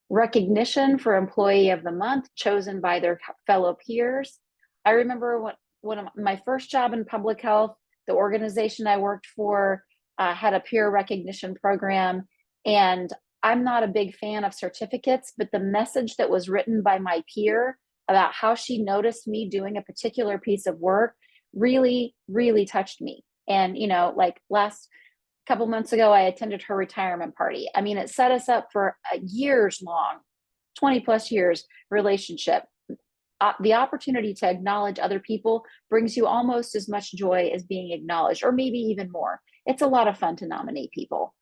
Recognition for Employee of the Month chosen by their fellow peers. I remember one of my first job in public health, the organization I worked for had a peer recognition program. And I'm not a big fan of certificates, but the message that was written by my peer about how she noticed me doing a particular piece of work really, really touched me. And, you know, like last couple months ago, I attended her retirement party. I mean, it set us up for a years long, 20 plus years relationship. The opportunity to acknowledge other people brings you almost as much joy as being acknowledged, or maybe even more. It's a lot of fun to nominate people.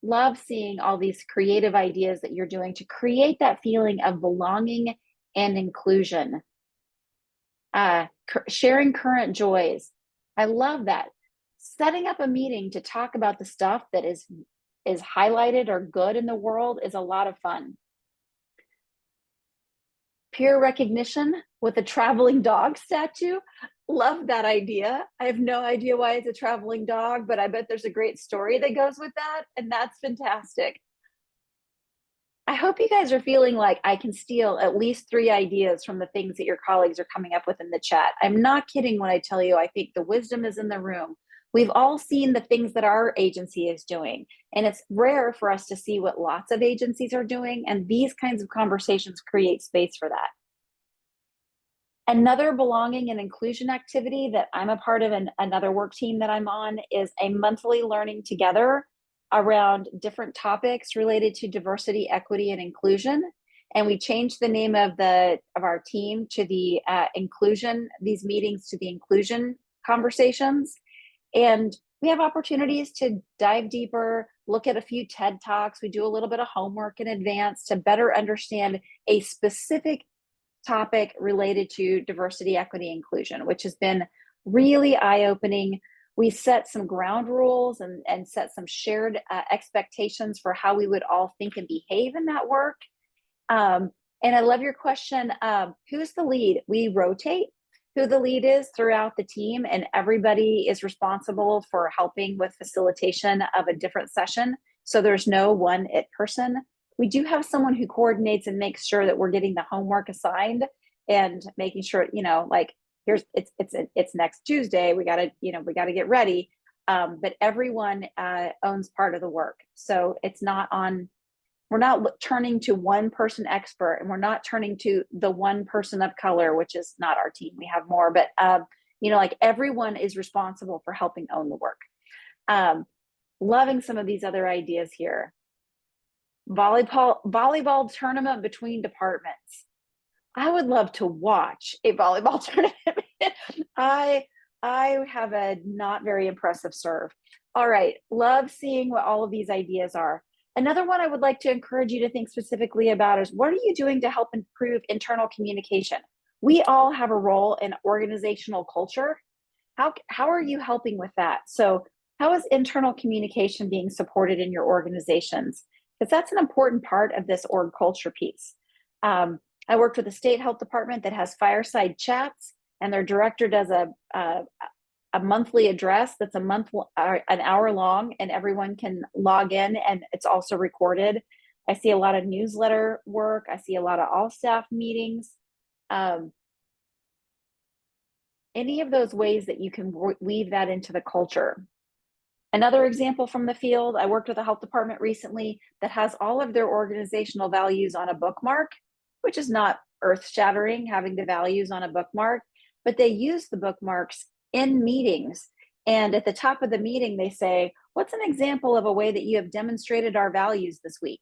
Love seeing all these creative ideas that you're doing to create that feeling of belonging and inclusion. Sharing current joys. I love that. Setting up a meeting to talk about the stuff that is highlighted or good in the world is a lot of fun. Peer recognition with a traveling dog statue. Love that idea. I have no idea why it's a traveling dog, but I bet there's a great story that goes with that, and that's fantastic. I hope you guys are feeling like I can steal at least 3 ideas from the things that your colleagues are coming up with in the chat. I'm not kidding when I tell you I think the wisdom is in the room. We've all seen the things that our agency is doing, and it's rare for us to see what lots of agencies are doing, and these kinds of conversations create space for that. Another belonging and inclusion activity that I'm a part of, and another work team that I'm on, is a monthly learning together around different topics related to diversity, equity, and inclusion. And we changed the name of our team to the these meetings to the inclusion conversations. And we have opportunities to dive deeper, look at a few TED Talks. We do a little bit of homework in advance to better understand a specific topic related to diversity, equity, inclusion, which has been really eye-opening. We set some ground rules and set some shared expectations for how we would all think and behave in that work. And I love your question. Who's the lead? We rotate who the lead is throughout the team, and everybody is responsible for helping with facilitation of a different session. So there's no one it person. We do have someone who coordinates and makes sure that we're getting the homework assigned and making sure, like, it's next Tuesday. We gotta get ready. But everyone owns part of the work. So it's not we're not turning to one person expert, and we're not turning to the one person of color, which is not our team. We have more, but like, everyone is responsible for helping own the work. Loving some of these other ideas here. Volleyball tournament between departments. I would love to watch a volleyball tournament. I have a not very impressive serve. All right, love seeing what all of these ideas are. Another one I would like to encourage you to think specifically about is, what are you doing to help improve internal communication? We all have a role in organizational culture. How are you helping with that? So how is internal communication being supported in your organizations? Because that's an important part of this org culture piece. I worked with a state health department that has fireside chats, and their director does a monthly address that's an hour long, and everyone can log in, and it's also recorded. I see a lot of newsletter work. I see a lot of all staff meetings. Any of those ways that you can weave that into the culture. Another example from the field, I worked with a health department recently that has all of their organizational values on a bookmark, which is not earth-shattering having the values on a bookmark, but they use the bookmarks in meetings. And at the top of the meeting, they say, what's an example of a way that you have demonstrated our values this week?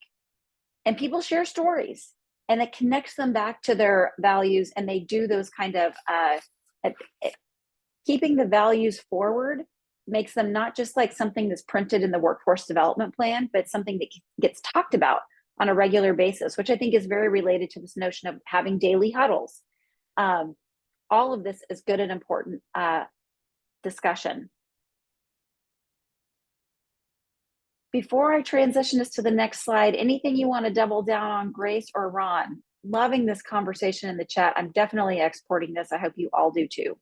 And people share stories, and it connects them back to their values, and they do those kind of, keeping the values forward makes them not just like something that's printed in the workforce development plan, but something that gets talked about on a regular basis, which I think is very related to this notion of having daily huddles. All of this is good and important discussion. Before I transition us to the next slide, anything you want to double down on, Grace or Ron? Loving this conversation in the chat. I'm definitely exporting this. I hope you all do too.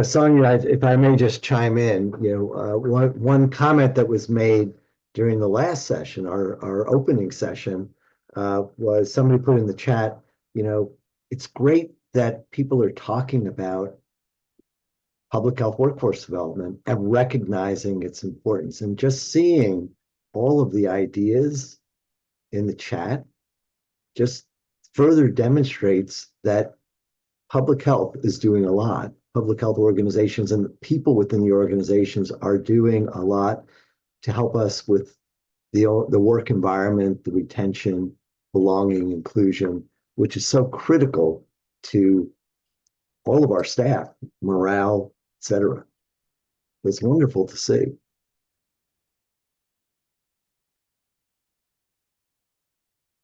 Sonia, if I may just chime in, one comment that was made during the last session, our opening session, was somebody put in the chat, it's great that people are talking about public health workforce development and recognizing its importance, and just seeing all of the ideas in the chat just further demonstrates that public health is doing a lot. Public health organizations and the people within the organizations are doing a lot to help us with the work environment, the retention, belonging, inclusion, which is so critical to all of our staff, morale, etc. It's wonderful to see.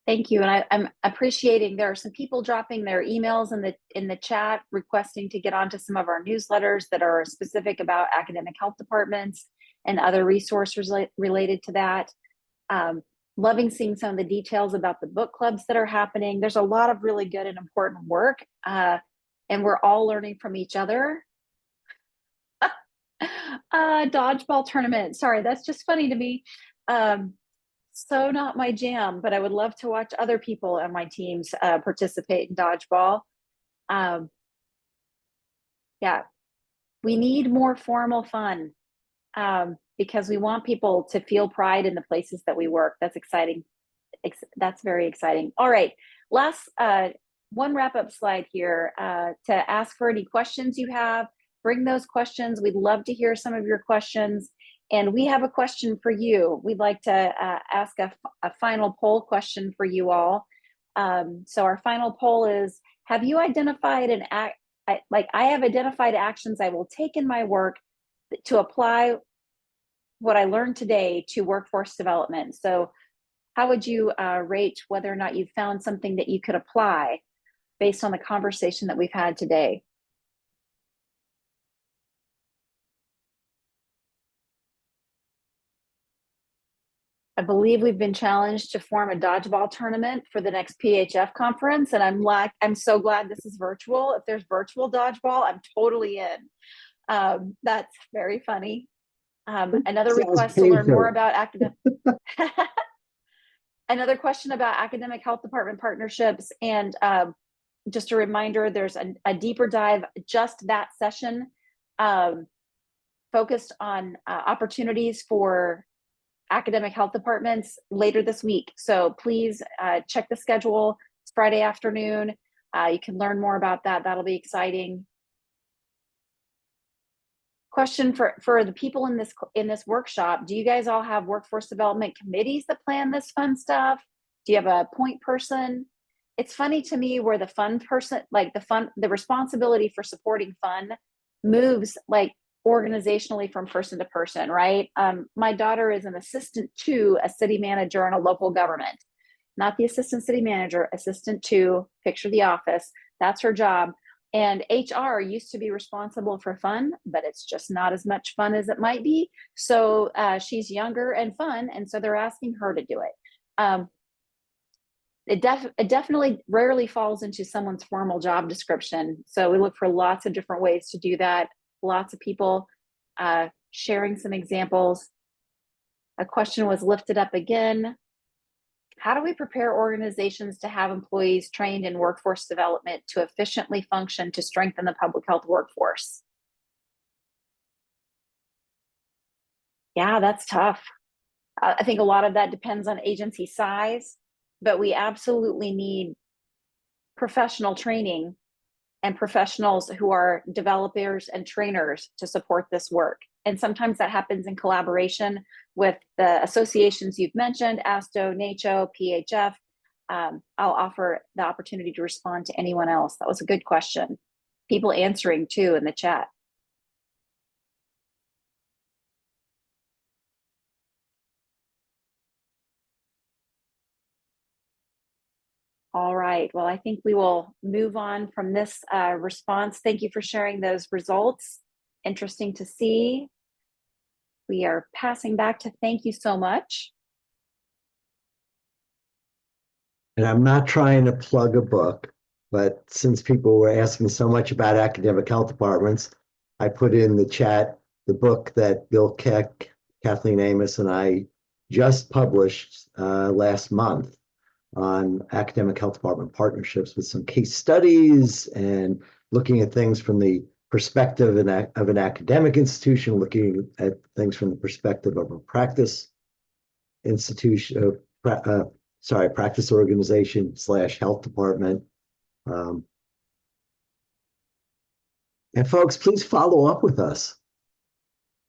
Thank you. And I'm appreciating, there are some people dropping their emails in the chat requesting to get onto some of our newsletters that are specific about academic health departments and other resources related to that. Loving seeing some of the details about the book clubs that are happening. There's a lot of really good and important work, and we're all learning from each other. Dodgeball tournament. Sorry, that's just funny to me. So not my jam, but I would love to watch other people on my teams participate in dodgeball. Yeah, we need more formal fun because we want people to feel pride in the places that we work. That's exciting. That's very exciting. All right, last one wrap-up slide here to ask for any questions you have. Bring those questions. We'd love to hear some of your questions. And we have a question for you. We'd like to ask a final poll question for you all. So our final poll is, have you identified I have identified actions I will take in my work to apply what I learned today to workforce development. So how would you rate whether or not you found something that you could apply based on the conversation that we've had today? I believe we've been challenged to form a dodgeball tournament for the next PHF conference. And I'm so glad this is virtual. If there's virtual dodgeball, I'm totally in. That's very funny. Another request to learn more about academic. Another question about academic health department partnerships. And just a reminder, there's a deeper dive, just that session focused on opportunities for academic health departments later this week. So please check the schedule. It's Friday afternoon. You can learn more about that. That'll be exciting. Question for the people in this workshop. Do you guys all have workforce development committees that plan this fun stuff? Do you have a point person? It's funny to me where the fun person, like the responsibility for supporting fun moves like organizationally from person to person, right? My daughter is an assistant to a city manager in a local government, not the assistant city manager, assistant to, picture the office. That's her job. And HR used to be responsible for fun, but it's just not as much fun as it might be. So she's younger and fun, and so they're asking her to do it. It definitely rarely falls into someone's formal job description. So we look for lots of different ways to do that. Lots of people sharing some examples. A question was lifted up again. How do we prepare organizations to have employees trained in workforce development to efficiently function to strengthen the public health workforce? Yeah, that's tough. I think a lot of that depends on agency size, but we absolutely need professional training and professionals who are developers and trainers to support this work. And sometimes that happens in collaboration with the associations you've mentioned, ASTO, NACHO, PHF. I'll offer the opportunity to respond to anyone else. That was a good question. People answering too in the chat. All right, well, I think we will move on from this response. Thank you for sharing those results. Interesting to see. We are passing back to thank you so much. And I'm not trying to plug a book, but since people were asking so much about academic health departments, I put in the chat the book that Bill Keck, Kathleen Amos, and I just published last month on academic health department partnerships, with some case studies and looking at things from the perspective of an academic institution, looking at things from the perspective of a practice institution, practice organization / health department. And folks, please follow up with us.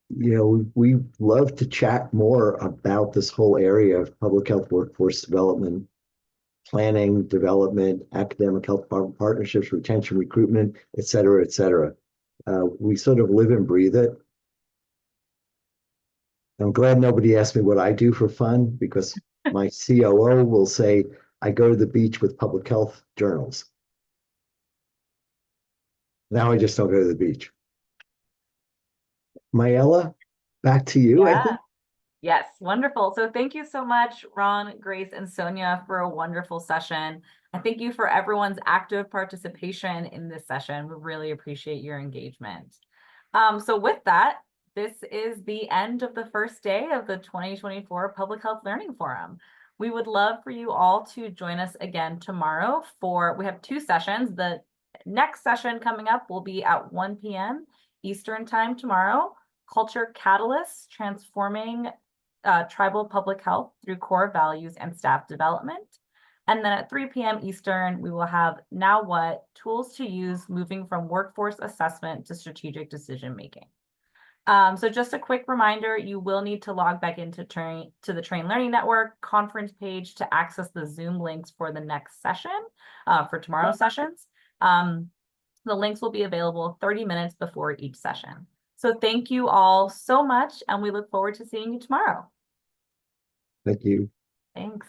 You know, we love to chat more about this whole area of public health workforce development, planning, development, academic health department partnerships, retention, recruitment, et cetera, et cetera. We sort of live and breathe it. I'm glad nobody asked me what I do for fun, because my COO will say, I go to the beach with public health journals. Now I just don't go to the beach. Mayella, back to you, I Yeah. think. Yes, wonderful. So thank you so much, Ron, Grace, and Sonia, for a wonderful session. And thank you for everyone's active participation in this session. We really appreciate your engagement. So with that, this is the end of the first day of the 2024 Public Health Learning Forum. We would love for you all to join us again tomorrow we have 2 sessions. The next session coming up will be at 1 p.m. Eastern Time tomorrow. Culture Catalysts, Transforming Tribal Public Health through Core Values and Staff Development. And then at 3 p.m. Eastern, we will have Now What? Tools to Use Moving from Workforce Assessment to Strategic Decision Making. So just a quick reminder, you will need to log back into the Train Learning Network conference page to access the Zoom links for the next session, for tomorrow's sessions. The links will be available 30 minutes before each session. So thank you all so much, and we look forward to seeing you tomorrow. Thank you. Thanks.